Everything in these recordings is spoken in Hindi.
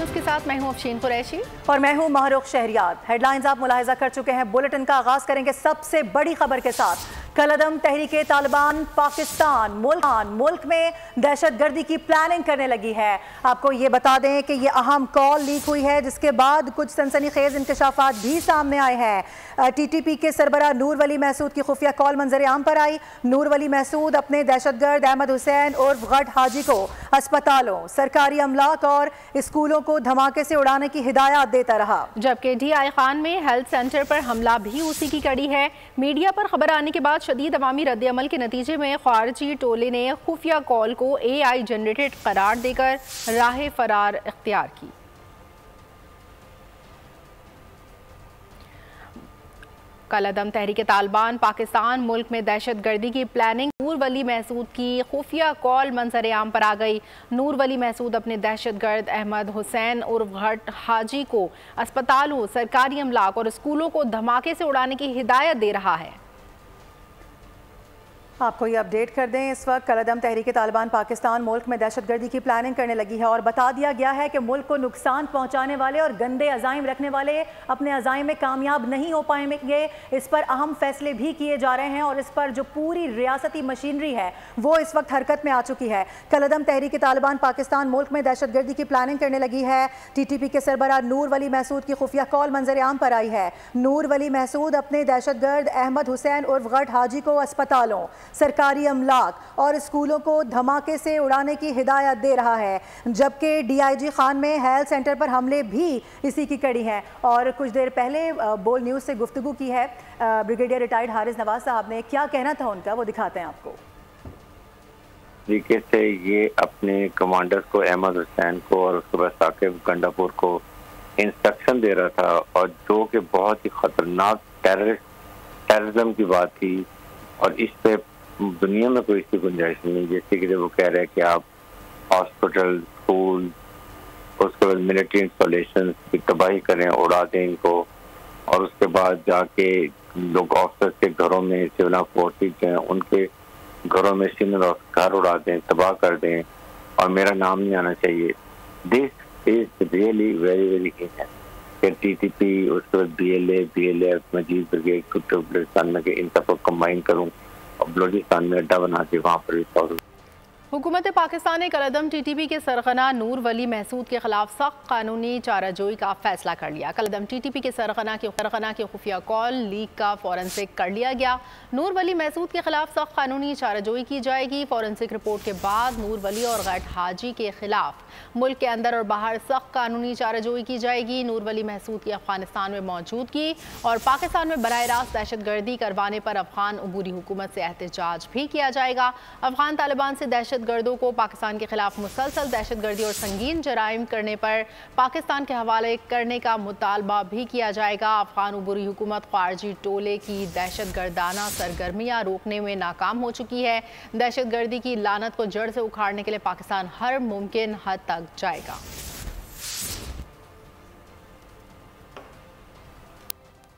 न्यूज़ के साथ मैं हूं अफशीन कुरैशी और मैं हूं महरुख शहरियार। हेडलाइंस आप मुलाहिजा कर चुके हैं। बुलेटिन का आगाज करेंगे सबसे बड़ी खबर के साथ। कलअदम तहरीके तालिबान पाकिस्तान मुल्क में दहशतगर्दी की प्लानिंग करने लगी है। आपको ये बता दें कि ये अहम कॉल लीक हुई है, जिसके बाद कुछ सनसनीखेज इंकशाफात भी सामने आए हैं। टीटीपी के सरबराह नूर वली महसूद की खुफिया कॉल मंजर आम पर आई। नूर वली महसूद अपने दहशतगर्द अहमद हुसैन उर्फ गट हाजी को अस्पतालों, सरकारी अमलाक और स्कूलों को धमाके से उड़ाने की हिदायत देता रहा, जबकि DI खान में हेल्थ सेंटर पर हमला भी उसी की कड़ी है। मीडिया पर खबर आने के बाद शदीद अवामी रद्द-ए-अमल के नतीजे में खारजी टोले ने खुफिया कॉल को AI जनरेटेड करार देकर राह फरार इख्तियार की। कलअदम तहरीके तालिबान पाकिस्तान मुल्क में दहशत गर्दी की प्लानिंग। नूर वली महसूद की खुफिया कॉल मंजर आम पर आ गई। नूर वली महसूद अपने दहशत गर्द अहमद हुसैन उर्फ गट हाजी को अस्पतालों, सरकारी अमलाक और स्कूलों को धमाके से उड़ाने की हिदायत दे रहा है। आपको ये अपडेट कर दें, इस वक्त कलअदम तहरीके तालिबान पाकिस्तान मुल्क में दहशतगर्दी की प्लानिंग करने लगी है और बता दिया गया है कि मुल्क को नुकसान पहुंचाने वाले और गंदे अज़ाइम रखने वाले अपने अज़ाइम में कामयाब नहीं हो पाएंगे। इस पर अहम फैसले भी किए जा रहे हैं और इस पर जो पूरी रियासती मशीनरी है वो इस वक्त हरकत में आ चुकी है। कलअदम तहरीके तालिबान पाकिस्तान मुल्क में दहशतगर्दी की प्लानिंग करने लगी है। TTP के सरबराह नूर वली महसूद की खुफिया कॉल मंजर आम पर आई है। नूर वली महसूद अपने दहशतगर्द अहमद हुसैन उर्फ गट हाजी को अस्पतालों, सरकारी अमलाक और स्कूलों को धमाके से उड़ाने की हिदायत दे रहा है, जबकि DIG खान में हेल्थ सेंटर पर हमले भी इसी की कड़ी हैं। और कुछ देर पहले बोल न्यूज़ से गुफ्तगू की है ब्रिगेडियर रिटायर्ड हारिस नवाज साहब ने। क्या कहना था उनका, वो दिखाते हैं आपको। तरीके से ये अपने कमांडर्स को, अहमद हुसैन को और उसके बाद साकिब गंडापुर को इंस्ट्रक्शन दे रहा था, और जो कि बहुत ही खतरनाक टेररिज्म की बात थी और इस पे दुनिया में कोई इसकी गुंजाइश नहीं। जैसे कि जब वो कह रहे हैं कि आप हॉस्पिटल, स्कूल, उसके बाद मिलिट्री इंस्टॉलेशन की तबाही करें, उड़ा दें इनको, और उसके बाद जाके लोग ऑफिसर्स के घरों में, सिविल फोर्सेज हैं उनके घरों में सिविल घर उड़ा दें, तबाह कर दें, और मेरा नाम नहीं आना चाहिए। This is really very very है। TTP, उसके बाद BLF, मजीद ब्रिगेड, कुतुब बलूचिस्तान में इन सबको कंबाइन करूँ और बलूचिस्तान में अड्डा बना के वहाँ पर हुकूमत पाकिस्तान ने कलअदम TTP के सरगना नूर वली महसूद के खिलाफ सख्त कानूनी चाराजोई का फैसला कर लिया। कलअदम TTP के सरगना के खुफिया कॉल लीक का फॉरेंसिक कर लिया गया। नूर वली महसूद के खिलाफ सख्त कानूनी चाराजोई की जाएगी। फॉरेंसिक रिपोर्ट के बाद नूर वली और गट हाजी के खिलाफ मुल्क के अंदर और बाहर सख्त कानूनी चाराजोई की जाएगी। नूर वली महसूद की अफगानिस्तान में मौजूदगी और पाकिस्तान में बराह रास्त दहशतगर्दी करवाने पर अफगान अबूरी हुकूमत से एहतजाज भी किया जाएगा। अफगान तालिबान से दहशतगर्दों को पाकिस्तान के खिलाफ मुसलसल दहशतगर्दी और संगीन जराइम करने पर पाकिस्तान के हवाले करने का मुतालबा भी किया जाएगा। अफगान अबूरी हुकूमत खारजी टोले की दहशतगर्दाना सरगर्मियां रोकने में नाकाम हो चुकी है। दहशतगर्दी की लानत को जड़ से उखाड़ने के लिए पाकिस्तान हर मुमकिन हद तक जाएगा।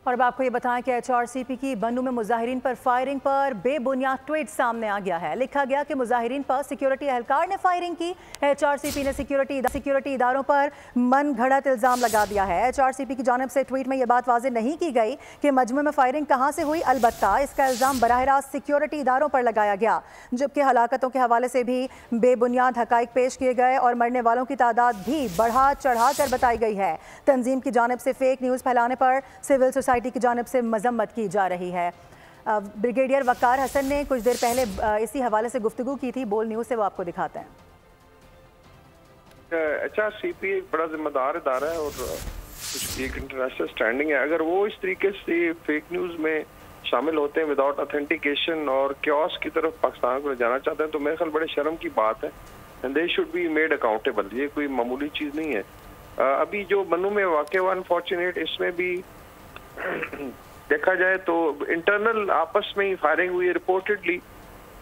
और अब आपको ये बताएं कि HRCP की बन्नू में मुजाहिरीन पर फायरिंग पर बेबुनियाद ट्वीट सामने आ गया है। लिखा गया कि मुजाहिरीन पर सिक्योरिटी एहलकार ने फायरिंग की। HRCP ने सिक्योरिटी इदारों पर मन घड़त इल्ज़ाम लगा दिया है। HRCP की जानिब से ट्वीट में यह बात वाज़ेह नहीं की गई कि मजमू में फायरिंग कहाँ से हुई, अलबत्ता इसका इल्ज़ाम बराह रास्त सिक्योरिटी इदारों पर लगाया गया, जबकि हलाकतों के हवाले से भी बेबुनियाद हकाइक पेश किए गए और मरने वालों की तादाद भी बढ़ा चढ़ा कर बताई गई है। तंजीम की जानिब से फेक न्यूज़ फैलाने पर सिविल सोसाइटी की जानिब से मजम्मत की जा रही है। ब्रिगेडियर वकार हसन ने कुछ देर पहले इसी हवाले से गुफ्तगू की थी बोल न्यूज़ से, वो आपको दिखाते हैं। HRCP एक बड़ा जिम्मेदार इदारा है और उसकी एक इंटरनेशनल स्टैंडिंग है। अगर वो इस तरीके से फेक न्यूज़ में शामिल होते हैं विदाउट ऑथेंटिकेशन और क्योस की तरफ पाकिस्तान को ले जाना चाहते हैं, तो मेरे ख्याल बड़े शर्म की बात है। And they should be made accountable. ये कोई मामूली चीज़ नहीं है। अभी जो बन्नू में वाक़या हुआ अनफॉर्चुनेट, इसमें भी देखा जाए तो इंटरनल आपस में ही फायरिंग हुई है। रिपोर्टेडली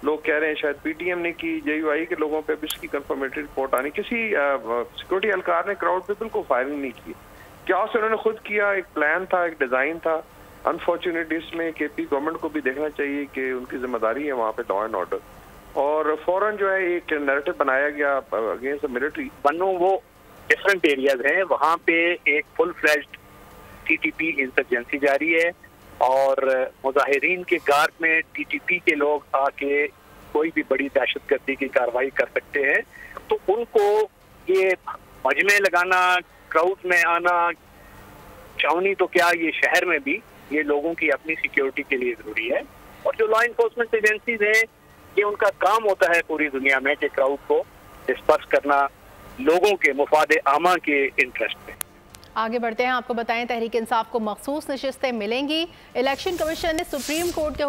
लोग कह रहे हैं शायद PTM ने की, JUI के लोगों पे भी इसकी कंफर्मेटरी रिपोर्ट आनी। किसी सिक्योरिटी एहलकार ने क्राउड पीपल को फायरिंग नहीं की। क्या उन्होंने खुद किया, एक प्लान था, एक डिजाइन था। अनफॉर्चुनेटली इसमें KP गवर्नमेंट को भी देखना चाहिए कि उनकी जिम्मेदारी है वहाँ पे लॉ एंड ऑर्डर। और फौरन जो है एक नैरेटिव बनाया गया अगेंस्ट द मिलिट्री। बन्नू वो डिफरेंट एरियाज हैं, वहाँ पे एक फुल फ्लैश्ड टीटीपी इंसर्जेंसी जारी है और मुजाहिरीन के गार्ड में टीटीपी के लोग आके कोई भी बड़ी दहशतगर्दी की कार्रवाई कर सकते हैं। तो उनको ये मजमे लगाना, क्राउड में आना, छावनी तो क्या ये शहर में भी ये लोगों की अपनी सिक्योरिटी के लिए जरूरी है। और जो लॉ इन्फोर्समेंट एजेंसीज हैं, ये उनका काम होता है पूरी दुनिया में कि क्राउड को डिस्पर्स करना लोगों के मुफादे आमा के इंटरेस्ट में। आगे बढ़ते हैं, आपको बताएं तहरीक इंसाफ को मखसूस नशिस्तें मिलेंगी। इलेक्शन कमीशन ने सुप्रीम कोर्ट के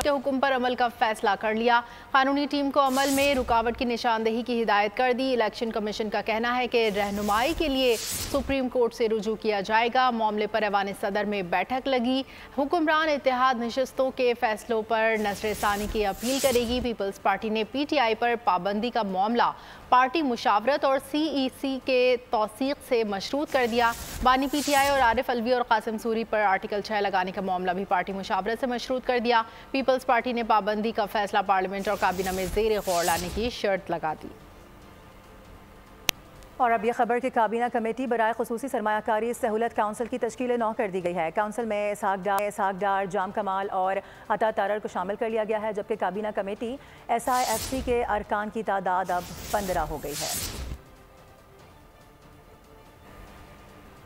हुक्म पर अमल का फैसला कर लिया। कानूनी टीम को अमल में रुकावट की निशानदेही की हिदायत कर दी। इलेक्शन कमीशन का कहना है कि रहनुमाई के लिए सुप्रीम कोर्ट से रुजू किया जाएगा। मामले पर ऐवान सदर में बैठक लगी। हुक्मरान इत्तेहाद नशिस्तों के फैसलों पर नजरसानी की अपील करेगी। पीपल्स पार्टी ने PTI पर पाबंदी का मामला पार्टी मुशावरत और CEC के तौसीक से मशरूत कर दिया। बानी PTI और आरिफ अलवी और कासिम सूरी पर आर्टिकल 6 लगाने का मामला भी पार्टी मुशावरत से मशरूत कर दिया। पीपल्स पार्टी ने पाबंदी का फैसला पार्लियामेंट और काबीना में ज़ेर गौर लाने की शर्त लगा दी। और अब यह खबर कि काबीना कमेटी बराए खुसूसी सरमायाकारी सहूलत काउंसिल की तश्कील 9 कर दी गई है। काउंसिल में इसहाक डार, जाम कमाल और अता तारर को शामिल कर लिया गया है, जबकि काबीना कमेटी SIFC के अरकान की तादाद अब 15 हो गई है।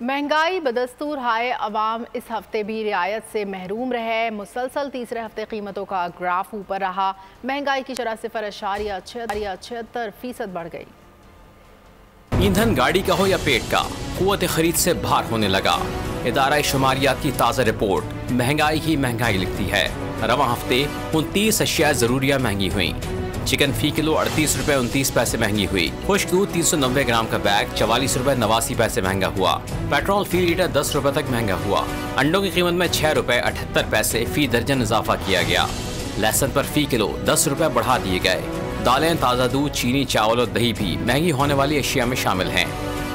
महंगाई बदस्तूर हाय, अवाम इस हफ्ते भी रियायत से महरूम रहे। मुसलसल तीसरे हफ्ते कीमतों का ग्राफ ऊपर रहा। महंगाई की शरह 0.76% बढ़ गई। ईंधन गाड़ी का हो या पेट का, कुव्वत खरीद से बाहर होने लगा। इदारा शुमारियात की ताज़ा रिपोर्ट महंगाई ही महंगाई लिखती है। रवां हफ्ते 29 अशिया ज़रूरिया महंगी हुई। चिकन फी किलो 38 रुपए 29 पैसे महंगी हुई। खुश्क दूध 390 ग्राम का बैग 44 रुपए 89 पैसे महंगा हुआ। पेट्रोल फी लीटर 10 रुपए तक महंगा हुआ। अंडों की कीमत में 6 रुपए 78 पैसे फी दर्जन इजाफा किया गया। लहसुन पर फी किलो 10 रुपए बढ़ा दिए गए। दालें, ताज़ा दूध, चीनी, चावल और दही भी महंगी होने वाली अशिया में शामिल हैं।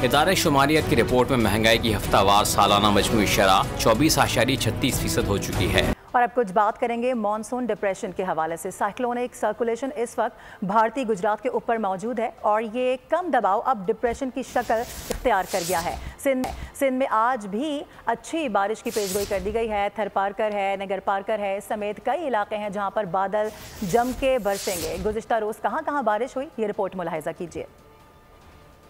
इदारे शुमारियत की रिपोर्ट में महंगाई की हफ्तावार सालाना मजमूई शरह 24.36% हो चुकी है। और अब कुछ बात करेंगे मॉनसून डिप्रेशन के हवाले से। साइक्लोनिक सर्कुलेशन इस वक्त भारतीय गुजरात के ऊपर मौजूद है और ये कम दबाव अब डिप्रेशन की शक्ल इख्तियार कर गया है। सिंध में आज भी अच्छी बारिश की पेशगोई कर दी गई है। थरपारकर है, नगर पारकर है समेत कई इलाके हैं जहां पर बादल जम के बरसेंगे। गुज़िश्ता रोज़ कहां बारिश हुई, ये रिपोर्ट मुलाहिजा कीजिए।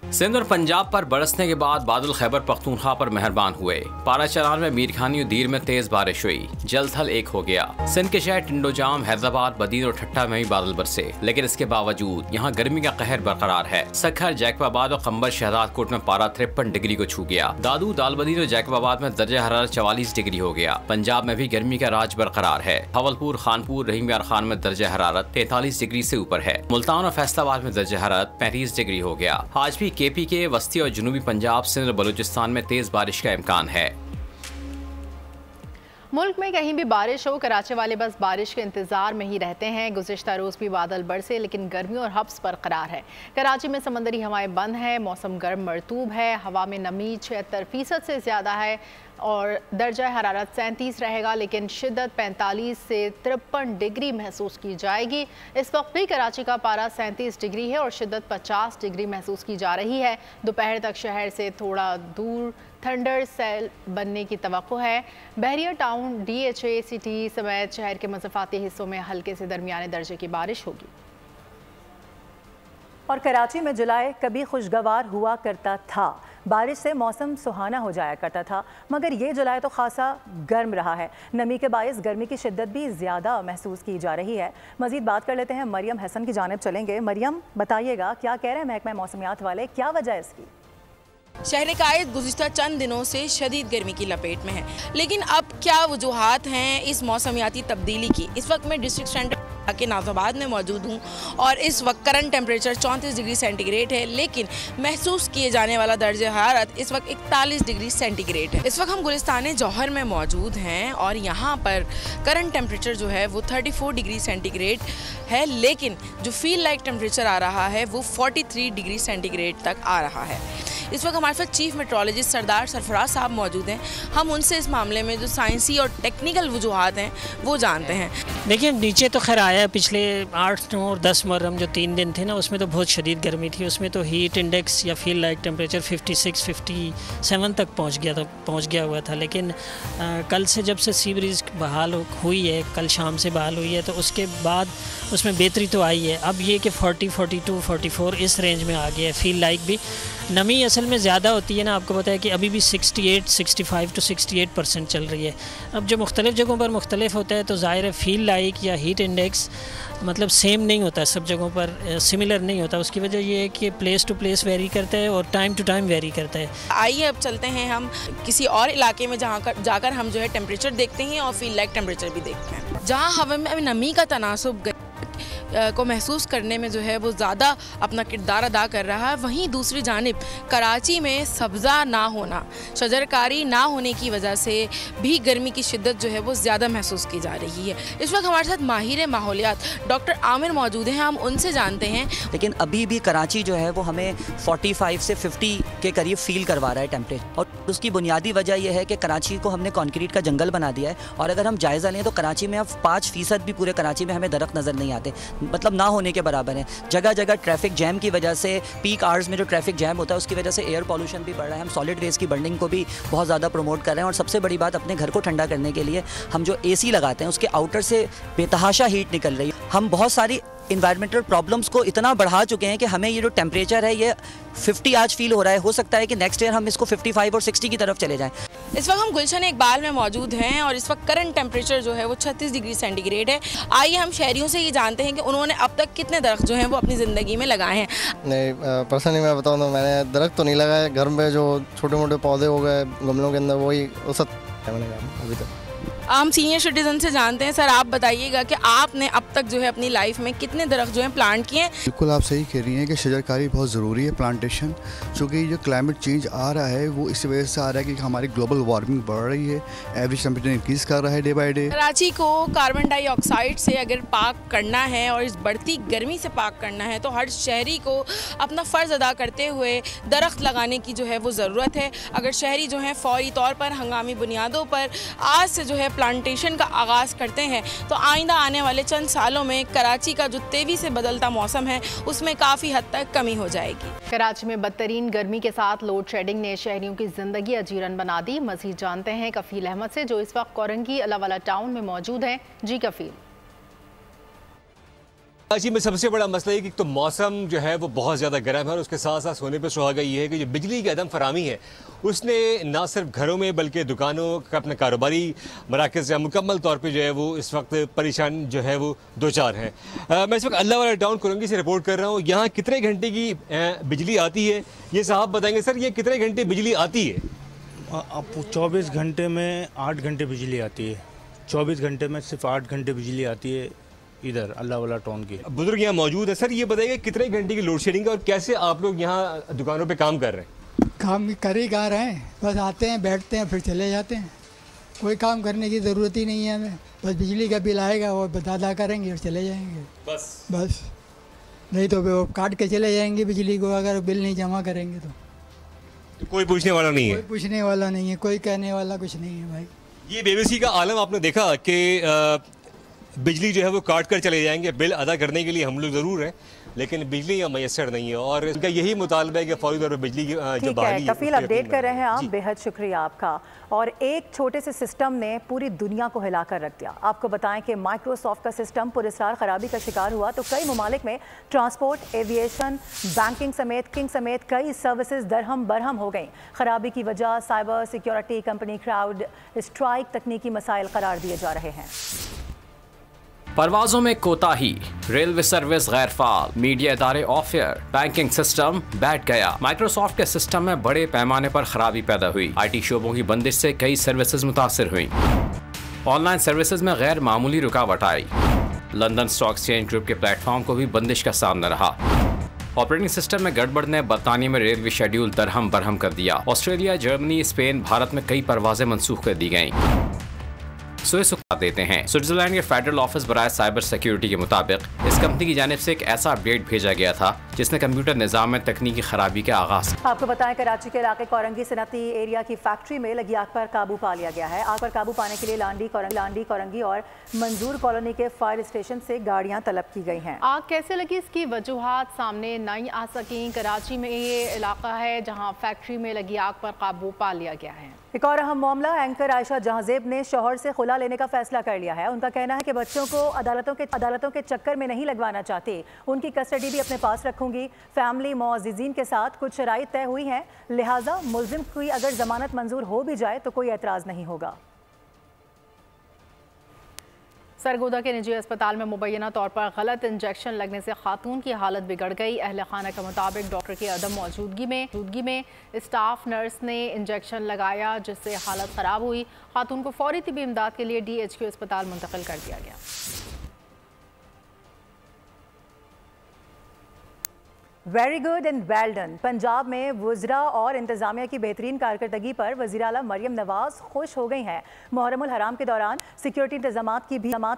सिंध और पंजाब पर बरसने के बाद बादल खैबर पख्तूनख्वा पर मेहरबान हुए। पारा चलान में मीरखानी और दीर में तेज बारिश हुई। जल थल एक हो गया। सिंध के शहर टिंडोजाम, हैदराबाद, बदीन और ठट्टा में भी बादल बरसे, लेकिन इसके बावजूद यहाँ गर्मी का कहर बरकरार है। सखर, जैकबाबाद और कंबर शहजादकोट में पारा 53 डिग्री को छू गया। दादू, दालबदीन और जैकबाबाद में दर्जा हरारत 44 डिग्री हो गया। पंजाब में भी गर्मी का राज बरकरार है। हवलपुर, खानपुर, रहीम यार खान में दर्जा हरारत 43 डिग्री से ऊपर है। मुल्तान और फैसलाबाद में दर्जा हरारत 35 डिग्री हो गया। आज भी KP के वस्ती और जनूबी पंजाब, सिंध और बलूचिस्तान में तेज बारिश का इम्कान है। मुल्क में कहीं भी बारिश हो, कराची वाले बस बारिश के इंतजार में ही रहते हैं। गुज़िश्ता रोज़ भी बादल बरसे, लेकिन गर्मी और हब्स बरकरार है। कराची में समंदरी हवाएं बंद हैं, मौसम गर्म मरतूब है। हवा में नमी 76% से ज़्यादा है और दर्जा हरारत 37 रहेगा, लेकिन शिद्दत 45 से 53 डिग्री महसूस की जाएगी। इस वक्त भी कराची का पारा 37 डिग्री है और शिद्दत 50 डिग्री महसूस की जा रही है। दोपहर तक शहर से थोड़ा दूर थंडर सेल बनने की तवक्को है। बहरिया टाउन, DHA सिटी समेत शहर के मज़ाफ़ाती हिस्सों में हल्के से दरमियाने दर्जे की बारिश होगी। और कराची में जुलाई कभी खुशगवार हुआ करता था। बारिश से मौसम सुहाना हो जाया करता था, मगर ये जुलाई तो खासा गर्म रहा है। नमी के बायस गर्मी की शिद्दत भी ज़्यादा महसूस की जा रही है। मज़ीद बात कर लेते हैं, मरियम हसन की जानिब चलेंगे। मरियम, बताइएगा क्या कह रहे हैं महकमा मौसमियात वाले, क्या वजह है इसकी? शहर कायद गुज़िश्ता चंद दिनों से शदीद गर्मी की लपेट में है, लेकिन अब क्या वजूहात हैं इस मौसमियाती तब्दीली की। इस वक्त मैं डिस्ट्रिक्ट सेंटर के नाज़ाबाद में मौजूद हूँ और इस वक्त करंट टेम्परेचर 34 डिग्री सेंटीग्रेड है, लेकिन महसूस किए जाने वाला दर्जा हरारत इस वक्त 41 डिग्री सेंटीग्रेड है। इस वक्त हम गुलिस्तान जौहर में मौजूद हैं और यहाँ पर करंट टेम्परेचर जो है वो 34 डिग्री सेंटीग्रेड है, लेकिन जो फील लाइक टेम्परेचर आ रहा है वो 43 डिग्री सेंटीग्रेड तक आ रहा है। इस वक्त हमारे साथ चीफ मेट्रोलॉजिस्ट सरदार सरफराज साहब मौजूद हैं। हम उनसे इस मामले में जो साइंसी और टेक्निकल वजूहात हैं वो जानते हैं। देखिए, नीचे तो खैर आया पिछले 8, 9 और 10 मुहर्रम जो 3 दिन थे ना, उसमें तो बहुत शदीद गर्मी थी। उसमें तो हीट इंडेक्स या फील लाइक टेम्परेचर 56, 57 तक पहुंच गया हुआ था। लेकिन कल से जब से सी ब्रीज बहाल हुई है, कल शाम से बहाल हुई है, तो उसके बाद उसमें बेहतरी तो आई है। अब ये कि 40, 42, 44 इस रेंज में आ गया है। फील लाइक भी नमी असल में ज़्यादा होती है ना, आपको पता है कि अभी भी 68, 65 to 68% चल रही है। अब जो मुख्तलिफ़ जगहों पर मुख्तलिफ होता है तो ज़ाहिर है फील लाइक या हीट इंडेक्स मतलब सेम नहीं होता, सब जगहों पर सिमिलर नहीं होता। उसकी वजह ये है कि प्लेस टू प्लेस वेरी करता है और टाइम टू टाइम वेरी करता है। आइए अब चलते हैं हम किसी और इलाके में जहाँ जाकर हम जो है टेम्परेचर देखते हैं और फील लाइक टेम्परेचर भी देखते हैं। जहाँ हवा में नमी का तनासुब को महसूस करने में जो है वो ज़्यादा अपना किरदार अदा कर रहा है, वहीं दूसरी जानिब कराची में सब्ज़ा ना होना, शजरकारी ना होने की वजह से भी गर्मी की शिद्दत जो है वो ज़्यादा महसूस की जा रही है। इस वक्त हमारे साथ माहिर माहौलियात डॉक्टर आमिर मौजूद हैं, हम उनसे जानते हैं। लेकिन अभी भी कराची जो है वो हमें 45 से 50 के करीब फील करवा रहा है टेम्परेचर, और उसकी बुनियादी वजह यह है कि कराची को हमने कंक्रीट का जंगल बना दिया है। और अगर हम जायज़ा लें तो कराची में अब 5% भी पूरे कराची में हमें दरख्त नज़र नहीं आते, मतलब ना होने के बराबर है। जगह जगह ट्रैफिक जैम की वजह से, पीक आवर्स में जो ट्रैफिक जैम होता है उसकी वजह से एयर पॉल्यूशन भी बढ़ रहा है। हम सॉलिड वेस्ट की बर्निंग को भी बहुत ज़्यादा प्रमोट कर रहे हैं। और सबसे बड़ी बात, अपने घर को ठंडा करने के लिए हम जो AC लगाते हैं उसके आउटर से बेतहाशा हीट निकल रही है। हम बहुत सारी इन्वायरमेंटल प्रॉब्लम्स को इतना बढ़ा चुके हैं कि हमें ये जो टेम्परेचर है ये 50 आज फील हो रहा है। हो सकता है कि नेक्स्ट ईयर हम इसको 55 और 60 की तरफ चले जाएं। इस वक्त हम गुलशन इकबाल में मौजूद हैं और इस वक्त करंट टेम्परेचर जो है वो 36 डिग्री सेंटीग्रेड है। आइए हम शहरियों से ये जानते हैं कि उन्होंने अब तक कितने दरख्त जो हैं वो अपनी ज़िंदगी में लगाए हैं। नहीं, पर्सनली मैं बताऊँ तो मैंने दरख्त तो नहीं लगाए। घर में जो छोटे मोटे पौधे हो गए गमलों के अंदर, वही वो सब मैंने कहा अभी तक। हम सीनियर सिटीजन से जानते हैं। सर, आप बताइएगा कि आपने अब तक जो है अपनी लाइफ में कितने दरख्त जो हैं प्लांट किए हैं? बिल्कुल आप सही कह रही हैं कि शजरकारी बहुत ज़रूरी है, प्लांटेशन। चूँकि जो क्लाइमेट चेंज आ रहा है वो इस वजह से आ रहा है कि हमारी ग्लोबल वार्मिंग बढ़ रही है, एवरेज टेम्परेचर इंक्रीज़ कर रहा है डे बाय डे। कराची को कार्बन डाइऑक्साइड से अगर पाक करना है और इस बढ़ती गर्मी से पाक करना है तो हर शहरी को अपना फ़र्ज़ अदा करते हुए दरख्त लगाने की जो है वो ज़रूरत है। अगर शहरी जो हैं फ़ौरी तौर पर हंगामी बुनियादों पर आज से जो है प्लांटेशन का आगाज़ करते हैं तो आइंदा आने वाले चंद सालों में कराची का जो तेज़ी से बदलता मौसम है उसमें काफ़ी हद तक कमी हो जाएगी। कराची में बदतरीन गर्मी के साथ लोड शेडिंग ने शहरियों की जिंदगी अजीरन बना दी। मज़ीद जानते हैं कफील अहमद से, जो इस वक्त कोरंगी अलावाला टाउन में मौजूद हैं। जी कफील। कराची में सबसे बड़ा मसला है कि तो मौसम जो है वो बहुत ज़्यादा गर्म है और उसके साथ साथ होने पर सुहागा ये है कि जो बिजली की अदम फरामी है उसने ना सिर्फ घरों में बल्कि दुकानों का अपने कारोबारी मराकज़ या मुकम्मल तौर पे जो है वो इस वक्त परेशान जो है वो दो चार हैं। मैं इस वक्त अल्लाहवाला टाउन कोरंगी से रिपोर्ट कर रहा हूँ। यहाँ कितने घंटे की बिजली आती है ये साहब बताएंगे। सर, ये कितने घंटे बिजली आती है? अब 24 घंटे में 8 घंटे बिजली आती है। 24 घंटे में सिर्फ 8 घंटे बिजली आती है इधर अल्लाहवाला टाउन की। बुजुर्ग यहाँ मौजूद है। सर, ये बताइए कितने घंटे की लोड शेडिंग है और कैसे आप लोग यहाँ दुकानों पे काम कर रहे हैं? काम कर ही कहाँ रहे हैं, बस आते हैं बैठते हैं फिर चले जाते हैं। कोई काम करने की ज़रूरत ही नहीं है हमें, बस बिजली का बिल आएगा वो अदा करेंगे और चले जाएंगे बस। नहीं तो वो काट के चले जाएंगे बिजली को, अगर बिल नहीं जमा करेंगे तो कोई पूछने वाला नहीं है। कोई पूछने वाला नहीं है, कोई कहने वाला कुछ नहीं है भाई। ये बेबसी का आलम आपने देखा कि बिजली जो है वो काट कर चले जाएंगे। बिल अदा करने के लिए हम लोग ज़रूर हैं लेकिन बिजली यहाँ मैसर नहीं है और इनका यही मुतालबा है कि फौरी तौर पर बिजली की जो बहाली है। कफील अपडेट कर रहे हैं आप, बेहद शुक्रिया आपका। और एक छोटे से सिस्टम ने पूरी दुनिया को हिला कर रख दिया। आपको बताएं कि माइक्रोसॉफ्ट का सिस्टम पुरस्कार खराबी का शिकार हुआ तो कई ममालिक में ट्रांसपोर्ट, एविएशन, बैंकिंग समेत कई सर्विसेज दरहम बरहम हो गई। खराबी की वजह cyber security, company crowd strike, तकनीकी मसाइल करार दिए जा रहे हैं। परवाजों में कोताही, रेलवे सर्विस गैर फाल, मीडिया इदारे ऑफ एयर, बैंकिंग सिस्टम बैठ गया। माइक्रोसॉफ्ट के सिस्टम में बड़े पैमाने पर खराबी पैदा हुई। IT शोबों की बंदिश से कई सर्विसेज मुतासर हुई। ऑनलाइन सर्विसेज में गैर मामूली रुकावट आई। लंदन स्टॉक एक्सचेंज ग्रुप के प्लेटफॉर्म को भी बंदिश का सामना रहा। ऑपरेटिंग सिस्टम में गड़बड़ ने बरतानिया में रेलवे शेड्यूल दरहम बरहम कर दिया। ऑस्ट्रेलिया, जर्मनी, स्पेन, भारत में कई परवाजें मनसूख कर दी गईं। स्विस को देते हैं। स्विट्जरलैंड के फेडरल ऑफिस बराए साइबर सिक्योरिटी के मुताबिक इस कंपनी की जानिब से एक ऐसा अपडेट भेजा गया था जिसने कंप्यूटर निज़ाम में तकनीकी खराबी का आगाज। आपको बताएं, कराची के इलाके कोरंगी सनती एरिया की फैक्ट्री में लगी आग पर काबू पा लिया गया है। आग पर काबू पाने के लिए लांडी, कोरंगी और मंजूर कॉलोनी के फायर स्टेशन से गाड़ियां तलब की गई हैं। आग कैसे लगी इसकी वजूहात सामने नहीं आ सकी। कराची में ये इलाका है जहां फैक्ट्री में लगी आग पर काबू पा लिया गया है। एक और अहम मामला, एंकर आयशा जहांजेब ने शौहर से खुला लेने का फैसला कर लिया है। उनका कहना है कि बच्चों को अदालतों के चक्कर में नहीं लगवाना चाहती, उनकी कस्टडी भी अपने पास रखूंगी। फैमिली मुअज़्ज़िज़ीन के साथ कुछ शराइत तय हुई हैं, लिहाजा मुल्ज़िम की अगर जमानत मंजूर हो भी जाए तो कोई एतराज़ नहीं होगा। सरगोदा के निजी अस्पताल में मुबैना तौर पर गलत इंजेक्शन लगने से खातून की हालत बिगड़ गई। अहल खाना के मुताबिक डॉक्टर की अदम मौजूदगी में स्टाफ नर्स ने इंजेक्शन लगाया जिससे हालत ख़राब हुई। खातून को फौरी तिबी इमदाद के लिए DHQ अस्पताल मुंतकिल कर दिया गया। Very good and well done. Punjab में वज़रा और इंतजामिया की बेहतरीन कारकर्दगी पर वज़ीर आला मरियम नवाज खुश हो गई हैं। मुहर्रमुल हराम के दौरान सिक्योरिटी इंतजामात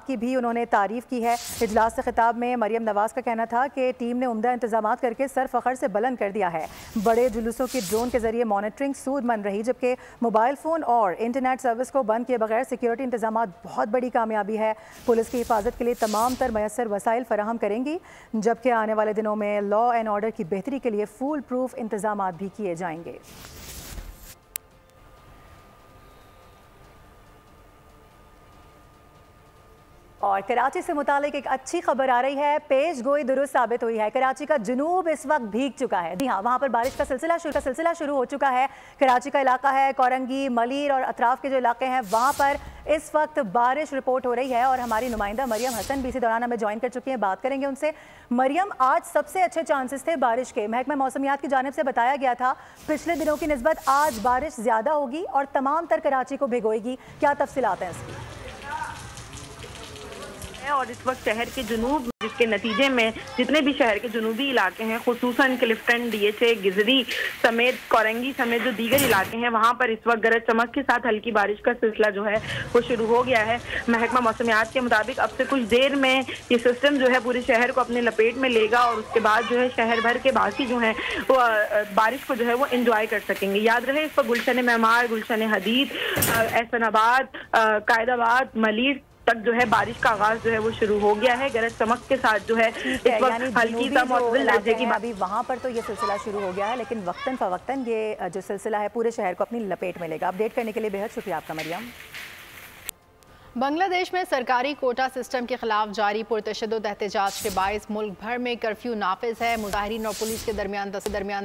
की भी उन्होंने तारीफ़ की है। इजलास से खिताब में मरियम नवाज का कहना था कि टीम ने उम्दा इंतजामात करके सर फ़ख्र से बुलंद कर दिया है। बड़े जुलूसों की ड्रोन के जरिए मॉनिटरिंग सूदमंद रही, जबकि मोबाइल फ़ोन और इंटरनेट सर्विस को बंद किए बगैर सिक्योरिटी इंतजामात बहुत बड़ी कामयाबी है। पुलिस की हिफाजत के लिए तमाम तर मैसर वसाइल फराहम करेंगी, जबकि आने वाले दिनों में लॉ एंड ऑर्डर की बेहतरी के लिए फुल प्रूफ इंतजामात भी किए जाएंगे। और कराची से मुतालिक एक अच्छी खबर आ रही है। पेश गोई दुरुस्त साबित हुई है। कराची का जुनूब इस वक्त भीग चुका है। जी हाँ, वहाँ पर बारिश का सिलसिला शुरू हो चुका है। कराची का इलाका है कोरंगी, मलीर और अतराफ के जो इलाके हैं वहाँ पर इस वक्त बारिश रिपोर्ट हो रही है और हमारी नुमाइंदा मरियम हसन भी इसी दौरान हमें ज्वाइन कर चुकी हैं। बात करेंगे उनसे। मरियम, आज सबसे अच्छे चांसेस थे बारिश के। महकमा मौसमियात की जानिब से बताया गया था पिछले दिनों की निस्बत आज बारिश ज़्यादा होगी और तमाम तर कराची को भिगोएगी। क्या तफसीलात हैं इसकी? और इस वक्त शहर के जुनूब, जिसके नतीजे में जितने भी शहर के जुनूबी इलाके हैं, खुसूसन क्लिफ्टन, DHA, गिजरी समेत कोरंगी समेत जो दीगर इलाके हैं, वहाँ पर इस वक्त गरज चमक के साथ हल्की बारिश का सिलसिला जो है वो शुरू हो गया है। महकमा मौसमियात के मुताबिक अब से कुछ देर में ये सिस्टम जो है पूरे शहर को अपने लपेट में लेगा और उसके बाद जो है शहर भर के बाकी जो है वो बारिश को जो है वो इंजॉय कर सकेंगे। याद रहे, इस पर गुलशन मेमार, गुलशन हदीद, एहसनाबाद, कायदाबाद, मलीर तक जो है बारिश का आगाज जो है वो शुरू हो गया है। गरज चमक के साथ जो है इस वक्त हल्की सा मौसम लहजे की अभी वहाँ पर तो ये सिलसिला शुरू हो गया है, लेकिन वक्तन फवक्तन ये जो सिलसिला है पूरे शहर को अपनी लपेट में लेगा। अपडेट करने के लिए बेहद शुक्रिया आपका मरियम। बांग्लादेश में सरकारी कोटा सिस्टम के खिलाफ जारी पुरतशद्दुद एहतजाज के बायस मुल्क भर में कर्फ्यू नाफिज है। मुजाहिरीन और पुलिस के दरमियान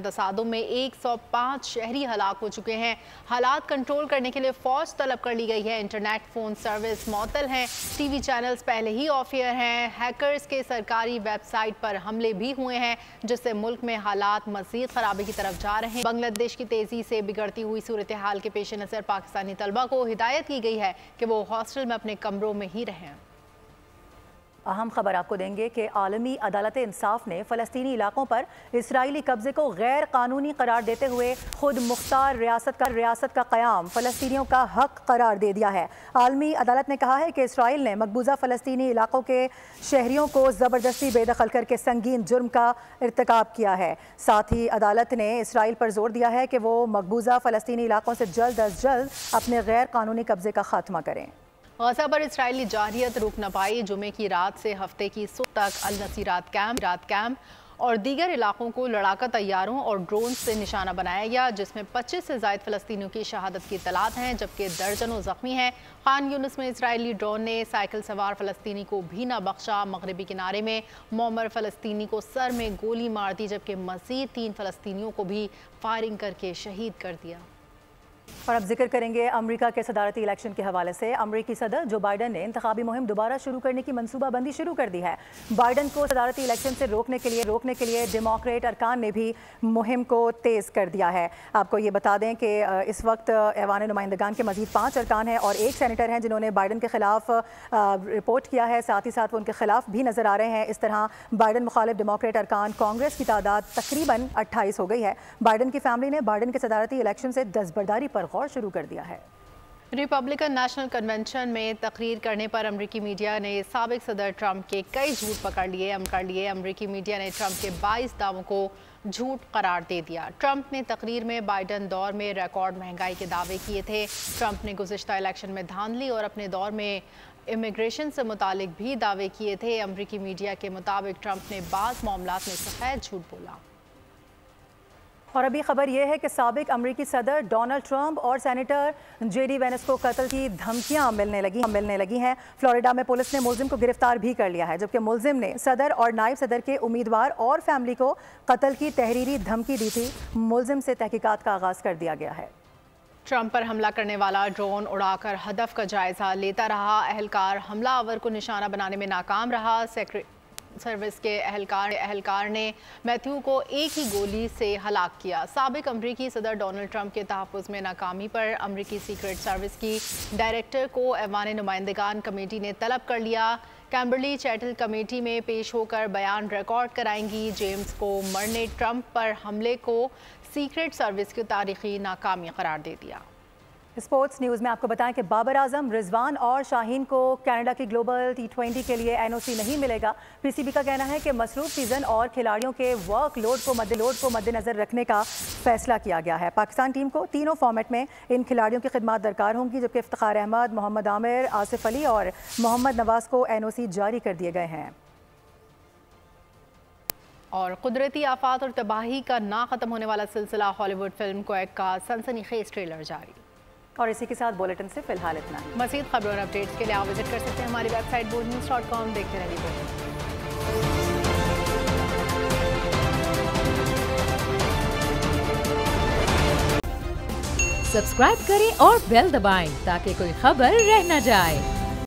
तसादुम में 105 शहरी हलाक हो चुके हैं। हालात कंट्रोल करने के लिए फौज तलब कर ली गई है। इंटरनेट फ़ोन सर्विस मअतल हैं। TV चैनल्स पहले ही ऑफ एयर हैं। हैकर्स के सरकारी वेबसाइट पर हमले भी हुए हैं, जिससे मुल्क में हालात मज़ीद खराबी की तरफ जा रहे हैं। बांग्लादेश की तेज़ी से बिगड़ती हुई सूरत हाल के पेश नज़र पाकिस्तानी तलबा को हिदायत की गई है कि वो हॉस्टल में अपने कमरों में ही रहें। अहम खबर आपको देंगे कि आलमी अदालत इंसाफ ने फ़लस्तीनी इलाकों पर इसराइली कब्जे को गैर कानूनी करार देते हुए खुद मुख्तार रियासत का क़याम फ़लस्तीनियों का हक करार दे दिया है। आलमी अदालत ने कहा है कि इसराइल ने मकबूजा फ़लस्तीनी इलाकों के शहरियों को ज़बरदस्ती बेदखल करके संगीन जुर्म का इर्तिकाब किया है। साथ ही अदालत ने इसराइल पर जोर दिया है कि वो मकबूजा फ़लस्तीनी इलाकों से जल्द अज जल्द अपने गैर कानूनी कब्जे का खात्मा करें। गज़ा पर इसराइली जारहियत रुक न पाई। जुमे की रात से हफ्ते की सुबह तक अल नसीरात कैंप और दीगर इलाकों को लड़ाका तैयारों और ड्रोन से निशाना बनाया गया, जिसमें 25 से ज़ायद फ़लस्तीनियों की शहादत की इत्तलात हैं, जबकि दर्जनों ज़ख्मी हैं। खान यूनिस में इसराइली ड्रोन ने साइकिल सवार फ़लस्तीनी को भी न बख्शा। मगरबी किनारे में मोमर फ़लस्तीनी को सर में गोली मार दी, जबकि मज़ीद 3 फ़लस्तीनियों को भी फायरिंग करके शहीद कर दिया। और अब जिक्र करेंगे अमेरिका के सदारती इलेक्शन के हवाले से। अमेरिकी सदर जो बाइडन ने इंतखाबी मुहिम दोबारा शुरू करने की मनसूबाबंदी शुरू कर दी है। बाइडन को सदारती इलेक्शन से रोकने के लिए डेमोक्रेट अरकान ने भी मुहिम को तेज़ कर दिया है। आपको ये बता दें कि इस वक्त ऐवान नुमाइंदगान के मजीद 5 अरकान हैं और 1 सेनेटर हैं जिन्होंने बाइडन के खिलाफ रिपोर्ट किया है। साथ ही साथ वो उनके खिलाफ भी नज़र आ रहे हैं। इस तरह बाइडन मुखालिफ डेमोक्रेट अरकान कांग्रेस की तादाद तकरीबन 28 हो गई है। बाइडन की फैमिली ने बाइडन के सदारती इलेक्शन से दस्तबरदारी पर गौर शुरू कर दिया है। रिपब्लिकन नेशनल कन्वेंशन में तकरीर करने पर अमरीकी मीडिया ने साबिक सदर ट्रंप के कई झूठ पकड़ लिए। अमरीकी मीडिया ने ट्रंप के 22 दावों को झूठ करार दे दिया। ट्रंप ने तकरीर में बाइडन दौर में रिकॉर्ड महंगाई के दावे किए थे। ट्रंप ने गुज़िश्ता इलेक्शन में धांधली और अपने दौर में इमिग्रेशन से मुतालिक भी दावे किए थे। अमरीकी मीडिया के मुताबिक ट्रंप ने बाज़ मामलात में सफ़ेद झूठ बोला। और अभी खबर यह है कि साबिक अमरीकी सदर डोनाल्ड ट्रंप और सेनेटर जेडी वेंस को कत्ल की धमकियां मिलने लगी हैं। फ्लोरिडा में पुलिस ने मुलजिम को गिरफ्तार भी कर लिया है, जबकि मुलजिम ने सदर और नायब सदर के उम्मीदवार और फैमिली को कत्ल की तहरीरी धमकी दी थी। मुलजिम से तहकीकात का आगाज कर दिया गया है। ट्रंप पर हमला करने वाला ड्रोन उड़ाकर हदफ का जायजा लेता रहा। अहलकार हमलावर को निशाना बनाने में नाकाम रहा। सर्विस के एहलकार ने मैथ्यू को एक ही गोली से हलाक किया। साबिक अमरीकी सदर डोनाल्ड ट्रंप के तहफ़्फ़ुज़ में नाकामी पर अमरीकी सीक्रेट सर्विस की डायरेक्टर को ऐवान नुमाइंदगान कमेटी ने तलब कर लिया। कैम्बरली चैटल कमेटी में पेश होकर बयान रिकॉर्ड कराएंगी। जेम्स को मर ने ट्रंप पर हमले को सीक्रेट सर्विस की तारीखी नाकामी करार दे दिया। स्पोर्ट्स न्यूज़ में आपको बताएं कि बाबर आजम, रिजवान और शाहीन को कनाडा की ग्लोबल T20 के लिए NOC नहीं मिलेगा। पीसीबी का कहना है कि मसरूफ सीजन और खिलाड़ियों के वर्कलोड को मद्देनजर रखने का फैसला किया गया है। पाकिस्तान टीम को तीनों फॉर्मेट में इन खिलाड़ियों की खिदमत दरकार होंगी, जबकि इफ्तिखार अहमद, मोहम्मद आमिर, आसिफ अली और मोहम्मद नवाज को NOC जारी कर दिए गए हैं। और कुदरती आफात और तबाही का ना ख़त्म होने वाला सिलसिला हॉलीवुड फिल्म क्वैक का सनसनीखेज ट्रेलर जारी। और इसी के साथ बुलेटिन से फिलहाल इतना ही। मज़ीद खबरों और अपडेट्स के लिए आप विजिट कर सकते हैं हमारी वेबसाइट boldnews.com। देखते रहिए। सब्सक्राइब करें और बेल दबाएं ताकि कोई खबर रह न जाए।